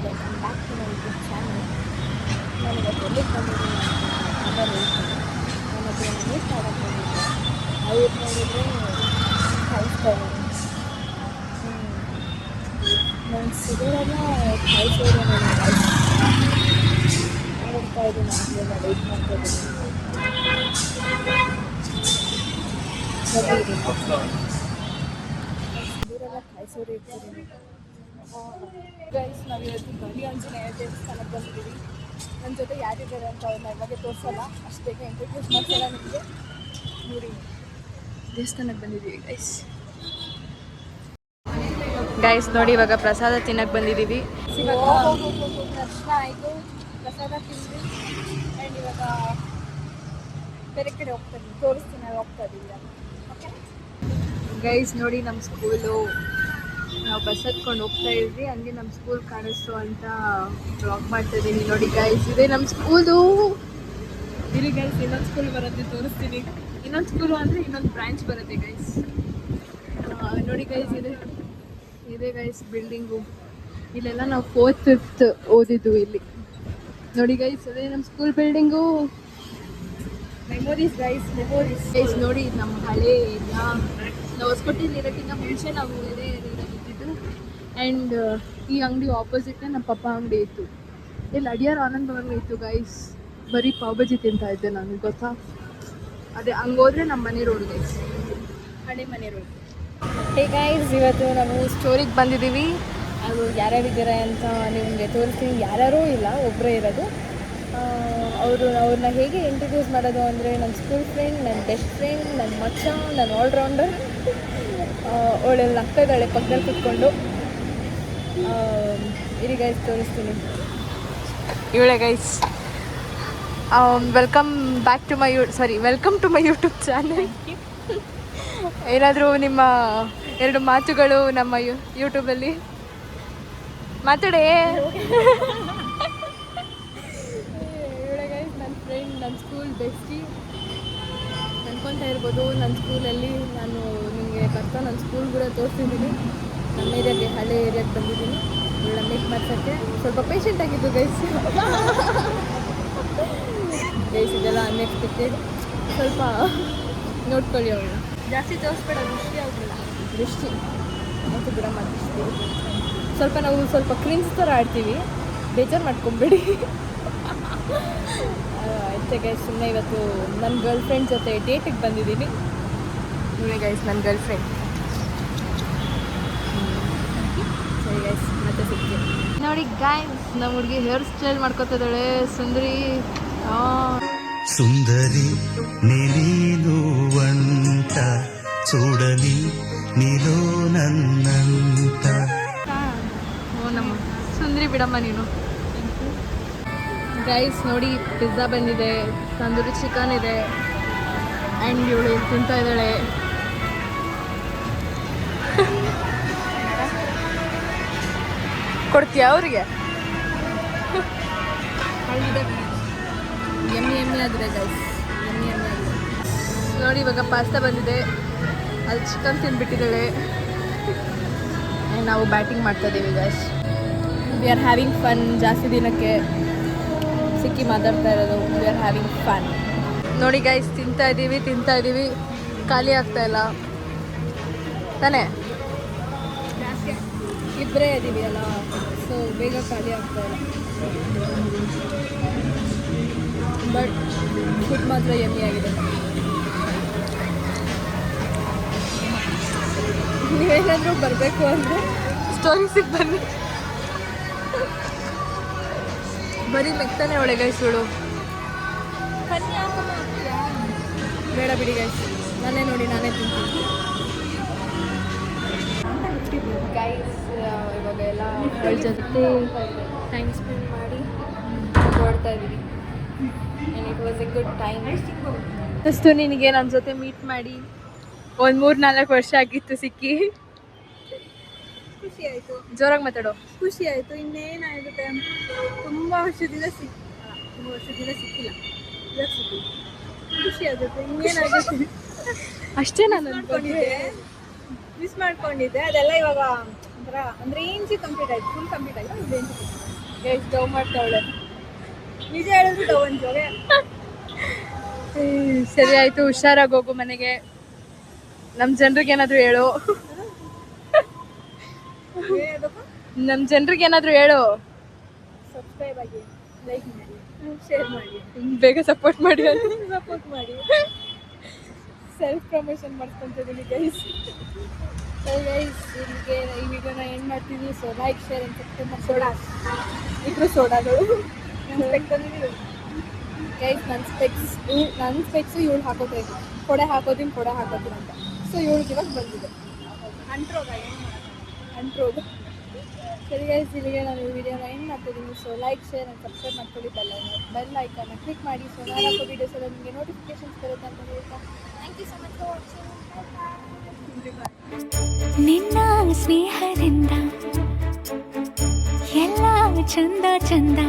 Welcome back to my YouTube channel. ನಾನು ಇವತ್ತು ಎಲ್ಲಿಗೆ ಬಂದಿದ್ದೀನಿ ಅಂತ ಆಮೇಲೆ ಹೇಳ್ತೀನಿ. ನನ್ನ ಹತ್ರ ಮೀಟ್ ಮಾಡೋಕ್ಕೆ ಬಂದಿದ್ದೆ. ಅವ್ರು ನೋಡಿದರೆ ಕಾಯಿಸ್ತಾ ಇದ್ದೀನಿ. ನಾನು ಸಿಗೋದನ್ನ ಕಾಯಿಸೋದು ನೋಡ್ತಾ ಇದ್ದೀನಿ. ಆಗಲಿಲ್ಲ, ವೆಯ್ಟ್ ಮಾಡ್ತಾ ಇದ್ದೀನಿ. ಸಿಗೋರೆಲ್ಲ ಕಾಯಿಸೋರು ಇರ್ತೀನಿ. ಗೈಸ್, ನಾವಿವತ್ತು ಗಡಿ ಆಂಜನೇಯ ದೇವಸ್ಥಾನಕ್ಕೆ ಬಂದಿದ್ದೀವಿ. ನನ್ನ ಜೊತೆ ಯಾರಿದ್ದಾರೆ ಅಂತ ಅವ್ರನ್ನ ಇವಾಗೆ ತೋರಿಸಲ್ಲ, ಅಷ್ಟು ಬೇಗ ಇಂಟ್ರೊಡ್ಯೂಸ್ ಮಾಡ್ಸಲ್ಲ ನಿಮಗೆ. ನೋಡಿ, ದೇವಸ್ಥಾನಕ್ಕೆ ಬಂದಿದ್ದೀವಿ ಗೈಸ್. ನೋಡಿ, ಇವಾಗ ಪ್ರಸಾದ ತಿನ್ನಕ್ಕೆ ಬಂದಿದ್ದೀವಿ. ದರ್ಶನ ಆಯಿತು, ಪ್ರಸಾದ ತಿಂದ್ವಿ. ಆ್ಯಂಡ್ ಇವಾಗ ಬೇರೆ ಕಡೆ ಹೋಗ್ತಾಯಿದ್ದೀವಿ, ತೋರಿಸ್ತೀನಿ ನಾವು ಹೋಗ್ತಾ ಇದ್ದೀವಿ. ಓಕೆ ಗೈಸ್, ನೋಡಿ ನಮ್ಮ ಸ್ಕೂಲು. ನಾವು ಬಸ್ ಹತ್ಕೊಂಡು ಹೋಗ್ತಾ ಇದ್ವಿ, ಹಂಗೆ ನಮ್ಮ ಸ್ಕೂಲ್ ಕಾಣಿಸ್ತು ಅಂತ ಬ್ಲಾಗ್ ಮಾಡ್ತಾ ಇದ್ದೀನಿ. ನೋಡಿ ಗೈಸ್, ಇದೆ ನಮ್ಮ ಸ್ಕೂಲು. ಇಲ್ಲಿ ಗೈಸ್ ಇನ್ನೊಂದು ಸ್ಕೂಲ್ ಬರುತ್ತೆ, ತೋರಿಸ್ತೀನಿ. ಇನ್ನೊಂದು ಸ್ಕೂಲು ಅಂದರೆ ಇನ್ನೊಂದು ಬ್ರಾಂಚ್ ಬರುತ್ತೆ ಗೈಸ್. ನೋಡಿ ಗೈಸ್, ಇದೆ ಗೈಸ್ ಬಿಲ್ಡಿಂಗು. ಇಲ್ಲೆಲ್ಲ ನಾವು 4th 5th ಓದಿದ್ದು ಇಲ್ಲಿ. ನೋಡಿ ಗೈಸ್, ಅದೇ ನಮ್ಮ school building. Memories guys, memories guys. ನೋಡಿ, ನಮ್ಮ ಹಳೆ ಇಲ್ಲ, ನಾವು ಹೊಸಕೋಟೆಯಲ್ಲಿ ಇರೋಕ್ಕಿಂತ ಮುಂಚೆ ನಾವು ಇದೇ ಇದ್ದಿದ್ದು. ಆ್ಯಂಡ್ ಈ ಅಂಗಡಿ ಆಪೋಸಿಟ್ನೇ ನಮ್ಮ ಪಪ್ಪ ಅಂಗಡಿ ಇತ್ತು. ಇಲ್ಲಿ ಅಡಿಯಾರ್ ಆನಂದ್ ಭವನ್ ಇತ್ತು ಗೈಸ್. ಬರೀ ಪಾವ್ ಬಜ್ಜಿ ತಿಂತಾ ಇದ್ದೆ ನಾನು, ಗೊತ್ತಾ. ಅದೇ ಹಂಗೆ ಹೋದ್ರೆ ನಮ್ಮ ಮನೆ ರೋಡ್ ಗೈಸ್, ಹಳೆ ಮನೆ ರೋಡ್. ಹೇ ಗೈಸ್, ಇವತ್ತು ನಾವು ಸ್ಟೋರಿಗೆ ಬಂದಿದ್ದೀವಿ. ಅದು ಯಾರ್ಯಾರಿದ್ದಾರೆ ಅಂತ ನಿಮಗೆ ತೋರಿಸ್ತೀನಿ. ಯಾರ್ಯಾರೂ ಇಲ್ಲ, ಒಬ್ಬರೇ ಇರೋದು. ಅವ್ರನ್ನ ಹೇಗೆ ಇಂಟ್ರೊಡ್ಯೂಸ್ ಮಾಡೋದು ಅಂದರೆ, ನನ್ನ ಸ್ಕೂಲ್ ಫ್ರೆಂಡ್, ನನ್ನ ಬೆಸ್ಟ್ ಫ್ರೆಂಡ್, ನನ್ನ ಮಚ್ಚ, ನನ್ನ ಆಲ್ರೌಂಡರ್. ಅವಳೆಲ್ಲ ಅಕ್ಕಗಳೇ ಪಕ್ಕದಲ್ಲಿ ಕೂತ್ಕೊಂಡು. ಇರಿ ಗೈಸ್, ತೋರಿಸ್ತೀನಿ. ಇವಳೆ guys. Welcome back to my welcome to my YouTube channel. ಏನಾದರೂ ನಿಮ್ಮ 2 ಮಾತುಗಳು ನಮ್ಮ ಯೂಟ್ಯೂಬಲ್ಲಿ ಮಾತಾಡೇ. ಇವಳೆ ಗೈಸ್ ನನ್ನ ಫ್ರೆಂಡ್, ನನ್ನ ಸ್ಕೂಲ್ ಬೆಸ್ಟಿ. ಅನ್ಕೊತಾ ಇರ್ಬೋದು, ನನ್ನ ಸ್ಕೂಲಲ್ಲಿ ನಾನು ನಿಮಗೆ ಬರ್ತಾ ನನ್ನ ಸ್ಕೂಲ್ ಕೂಡ ತೋರಿಸಿದ್ದೀನಿ. ನಮ್ಮ ಏರಿಯಾಗೆ, ಹಳೆ ಏರಿಯಾಗೆ ಬಂದಿದ್ದೀನಿ ಇವಳ ಮೀಟ್ ಮಾಡ್ಸೋಕ್ಕೆ. ಸ್ವಲ್ಪ ಪೇಷಂಟ್ ಆಗಿದ್ದು ಗೈಸ್. ಗೈಸ್, ಇದೆಲ್ಲ ಅನ್ಎಕ್ಸ್ಪೆಕ್ಟೆಡ್. ಸ್ವಲ್ಪ ನೋಡ್ಕೊಳ್ಳಿ ಅವಳು. ಜಾಸ್ತಿ ತೋರಿಸ್ಬೇಡ, ದೃಷ್ಟಿ ಆಗಲಿಲ್ಲ. ದೃಷ್ಟಿ ಮತ್ತು ಬಿಡಮ್ಮ ದೃಷ್ಟಿ. ನಾವು ಸ್ವಲ್ಪ ಕ್ರಿನ್ಸ್ ಥರ ಆಡ್ತೀವಿ, ಬೇಜಾರು ಮಾಡ್ಕೊಂಬೇಡಿ. ಅಷ್ಟೇ ಗೈಸ್. ಸುಮ್ಮನೆ ಇವತ್ತು ನನ್ನ ಗರ್ಲ್ ಫ್ರೆಂಡ್ ಜೊತೆ ಡೇಟಿಗೆ ಬಂದಿದ್ದೀನಿ. ಇವಳೆ ಗೈಸ್ ನನ್ನ ಗರ್ಲ್ ಫ್ರೆಂಡ್. ಸರಿ ಗೈಸ್, ಮತ್ತೆ ಸಿಗ್ತೀನಿ. ನೋಡಿ ಗೈಸ್, ನಮ್ಮ ಹುಡುಗಿ ಹೇರ್ ಸ್ಟೈಲ್ ಮಾಡ್ಕೊತಿದ್ದಾಳೆ. ಸುಂದರಿ సుందరి నీను వంట చూడని నీలో నన్నంత. ಓ ನಮ್ಮ ಸುಂದರಿ, ಬಿಡಮ್ಮ ನೀನು. ಗೈಸ್ ನೋಡಿ, ಪಿಜ್ಜಾ ಬಂದಿದೆ, ತಂದೂರಿ ಚಿಕನ್ ಇದೆ. ಆ್ಯಂಡ್ ಇವಳು ತಿಂತಾ ಇದ್ದಾಳೆ. ಕೊಡ್ತೀಯಾ ಅವ್ರಿಗೆ? ಎಮ್ಮಿ ಆಗಿದೆ ಗೈಸ್, ಎಮ್ಮಿ ಆಗಿದೆ. ನೋಡಿ, ಇವಾಗ ಪಾಸ್ತಾ ಬಂದಿದೆ, ಅಲ್ಲಿ ಚಿಕನ್ ತಿಂದ್ಬಿಟ್ಟಿದ್ದಾಳೆ. ನಾವು ಬ್ಯಾಟಿಂಗ್ ಮಾಡ್ತಾ ಇದ್ದೀವಿ guys. We are having fun. ಜಾಸ್ತಿ ದಿನಕ್ಕೆ ಸಿಕ್ಕಿ ಮಾತಾಡ್ತಾ ಇರೋದು. We are having fun. ನೋಡಿ ಗೈಸ್, ತಿಂತಾ ಇದ್ದೀವಿ, ಖಾಲಿ ಆಗ್ತಾ ಇಲ್ಲ ತಾನೇ. ಇಬ್ಬರೇ ಇದ್ದೀವಿ ಅಲ್ಲ, ಸೊ ಬೇಗ ಖಾಲಿ ಆಗ್ತಾ ಇಲ್ಲ. ಬಟ್ ಫುಡ್ ಮಾತ್ರ ಯಮ್ಮಿ ಆಗಿದೆ. ನೀವೇನಾದರೂ ಬರಬೇಕು ಅಂದರೆ ಸ್ಟೋರೀಸಿಗೆ ಬನ್ನಿ. ಬರೀ ಮೆಕ್ತಾನೆ ಒಳ್ಳೆ ಗೈಸ್ ಇವಳು. ಬೇಡ ಬಿಡಿ ಗೈಸ್, ನಾನೇ ತಿಂತೀನಿ ಗೈಸ್. ಇವಾಗ ಎಲ್ಲ ಅವಳ ಜೊತೆ ಟೈಮ್ ಸ್ಪೆಂಡ್ ಮಾಡಿ ಹೊರಡ್ತಾ ಇದ್ದೀವಿ. And it was A good time. ಅಷ್ಟು ನಿನಗೆ ನನ್ನ ಜೊತೆ ಮೀಟ್ ಮಾಡಿ ಒಂದು 3-4 ವರ್ಷ ಆಗಿತ್ತು ಸಿಕ್ಕಿ. ಖುಷಿ ಆಯಿತು. ಜೋರಾಗಿ ಮಾತಾಡೋ. ಖುಷಿ ಆಯಿತು. ಇನ್ನೇನಾಗುತ್ತೆ, ತುಂಬ ವರ್ಷದಿಂದ ಸಿಕ್ಕಿಲ್ಲ. ಖುಷಿ ಆಗುತ್ತೆ. ಇನ್ನೇನಾಗುತ್ತೆ ಅಷ್ಟೇ. ನಾನು ಅನ್ಕೊಂಡಿದ್ದೆ, ಮಿಸ್ ಮಾಡ್ಕೊಂಡಿದ್ದೆ. ಅದೆಲ್ಲ ಇವಾಗ ಒಂಥರ ಒಂದು ರೇಂಜ್ ಕಂಪ್ಲೀಟ್ ಆಯ್ತು, ಫುಲ್ ಕಂಪ್ಲೀಟ್ ಆಯ್ತು, ಒಂದು ರೇಂಜ್ ಗೈಸ್ ಡವ್ ಮಾಡ್ತಾವಳೆ. ನಿಜ ಹೇಳಿದ್ರು ಡವ್ ಅಂತೀವಿ. ಸರಿ ಆಯ್ತು, ಹುಷಾರಾಗಿ ಹೋಗು ಮನೆಗೆ. ನಮ್ಮ ಜನರಿಗೆ ಏನಾದರೂ ಹೇಳು, ನಮ್ಮ ಜನರಿಗೆ ಏನಾದರೂ ಹೇಳು. ಸಬ್ಸ್ಕ್ರೈಬ್ ಆಗಿ, ಲೈಕ್ ಮಾಡಿ, ಶೇರ್ ಮಾಡಿ, ಬೇಗ ಸಪೋರ್ಟ್ ಮಾಡಿ ಸಪೋರ್ಟ್ ಮಾಡಿ. ಸೆಲ್ಫ್ ಪ್ರಮೋಷನ್ ಮಾಡ್ಕೊತಿದ್ದೀನಿ ಗೈಸ್. ಸರಿ ಗೈಸ್, ಇಲ್ಲಿಗೆ ಈ ವಿಡಿಯೋನ ಎಂಡ್ ಮಾಡ್ತೀನಿ. So like, share and subscribe ಮಾಡಿ. ಸೋಡಾ ಇಬ್ಬರು ಸೋಡಾಗಳು ಗೈಸ್. ನನ್ನ ಸ್ಪೆಕ್ಸು ಇವಳು ಹಾಕೋಬೇಕು, ಕೊಡೆ ಹಾಕೋತೀನಿ ಅಂತ. ಸೊ ಇವಳಿಗೆ ಇವಾಗ ಬಂದಿದೆ ಅಂಟ್ರೋಗ. ಸರಿ ಗೈಸ್, ಇಲ್ಲಿಗೆ ನಾನು ಈ ವಿಡಿಯೋನ ಎಂಡ್ ಮಾಡ್ತಿದ್ದೀನಿ. So like, share and subscribe ಮಾಡ್ಕೊಳ್ಳಿ. ಬೆಲ್ ಐಕನ್ನ ಕ್ಲಿಕ್ ಮಾಡಿ. ಸೊ ನಾನು ಹಾಕೋ ವೀಡಿಯೋಸ್ ಎಲ್ಲ ನಿಮಗೆ ನೋಟಿಫಿಕೇಶನ್ಸ್ ಬರುತ್ತೆ ಅಂತ ಹೇಳ್ತಾ thank you so much for watching. ನಿನ್ನ ಸ್ನೇಹದಿಂದ ಎಲ್ಲ ಚಂದ ಚಂದ